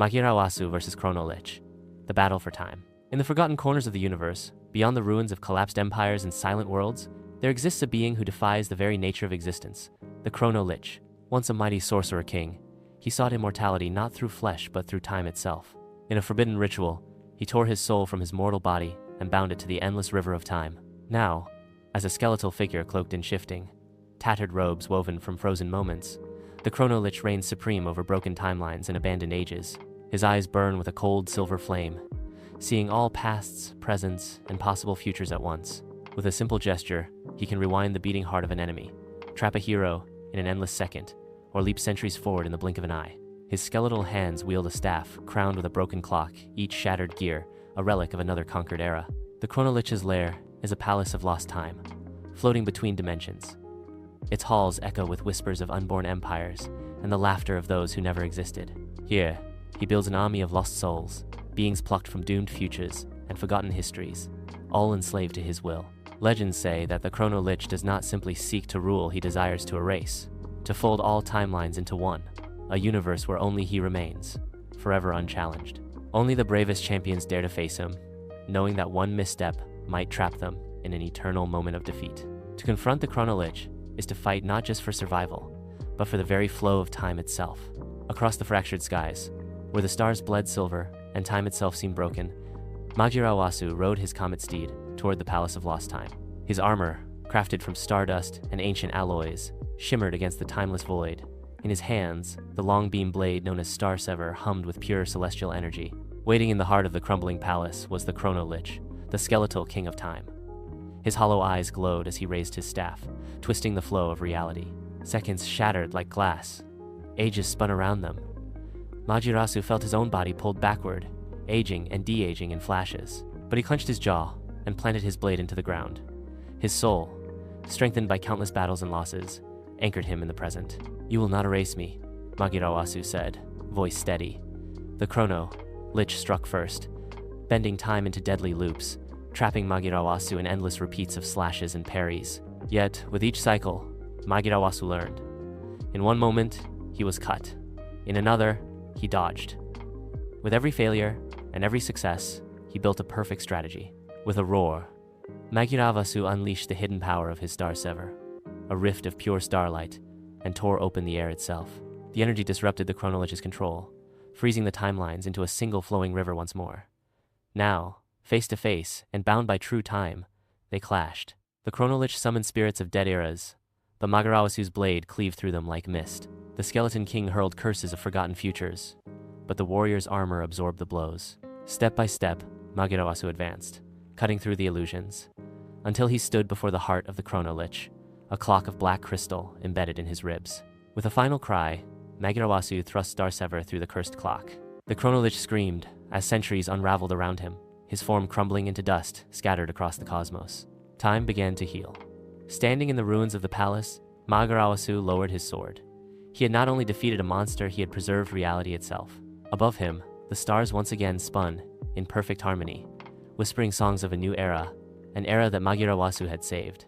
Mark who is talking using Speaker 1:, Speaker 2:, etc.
Speaker 1: Magirawasu versus Chrono-Lich. The battle for time. In the forgotten corners of the universe, beyond the ruins of collapsed empires and silent worlds, there exists a being who defies the very nature of existence, the Chrono-Lich. Once a mighty sorcerer king, he sought immortality not through flesh but through time itself. In a forbidden ritual, he tore his soul from his mortal body and bound it to the endless river of time. Now, as a skeletal figure cloaked in shifting, tattered robes woven from frozen moments, the Chrono-Lich reigns supreme over broken timelines and abandoned ages. His eyes burn with a cold silver flame, seeing all pasts, presents, and possible futures at once. With a simple gesture, he can rewind the beating heart of an enemy, trap a hero in an endless second, or leap centuries forward in the blink of an eye. His skeletal hands wield a staff, crowned with a broken clock, each shattered gear, a relic of another conquered era. The Chrono-Lich's lair is a palace of lost time, floating between dimensions. Its halls echo with whispers of unborn empires and the laughter of those who never existed. Here, he builds an army of lost souls, beings plucked from doomed futures and forgotten histories, all enslaved to his will. Legends say that the Chrono-Lich does not simply seek to rule, he desires to erase, to fold all timelines into one, a universe where only he remains, forever unchallenged. Only the bravest champions dare to face him, knowing that one misstep might trap them in an eternal moment of defeat. To confront the Chrono-Lich is to fight not just for survival, but for the very flow of time itself. Across the fractured skies, where the stars bled silver and time itself seemed broken, Magirawasu rode his comet steed toward the Palace of Lost Time. His armor, crafted from stardust and ancient alloys, shimmered against the timeless void. In his hands, the long beam blade known as Star Sever hummed with pure celestial energy. Waiting in the heart of the crumbling palace was the Chrono-Lich, the skeletal king of time. His hollow eyes glowed as he raised his staff, twisting the flow of reality. Seconds shattered like glass. Ages spun around them. Magirawasu felt his own body pulled backward, aging and de-aging in flashes. But he clenched his jaw and planted his blade into the ground. His soul, strengthened by countless battles and losses, anchored him in the present. "You will not erase me," Magirawasu said, voice steady. The Chrono-Lich struck first, bending time into deadly loops, trapping Magirawasu in endless repeats of slashes and parries. Yet, with each cycle, Magirawasu learned. In one moment, he was cut. In another, he dodged. With every failure and every success, he built a perfect strategy. With a roar, Magirawasu unleashed the hidden power of his Star Sever, a rift of pure starlight, and tore open the air itself. The energy disrupted the Chrono-Lich's control, freezing the timelines into a single flowing river once more. Now, face to face and bound by true time, they clashed. The Chrono-Lich summoned spirits of dead eras, but Magirawasu's blade cleaved through them like mist. The Skeleton King hurled curses of forgotten futures, but the warrior's armor absorbed the blows. Step by step, Magirawasu advanced, cutting through the illusions, until he stood before the heart of the Chrono-Lich, a clock of black crystal embedded in his ribs. With a final cry, Magirawasu thrust Star Sever through the cursed clock. The Chrono-Lich screamed as centuries unraveled around him, his form crumbling into dust scattered across the cosmos. Time began to heal. Standing in the ruins of the palace, Magirawasu lowered his sword. He had not only defeated a monster, he had preserved reality itself. Above him, the stars once again spun in perfect harmony, whispering songs of a new era, an era that Magirawasu had saved.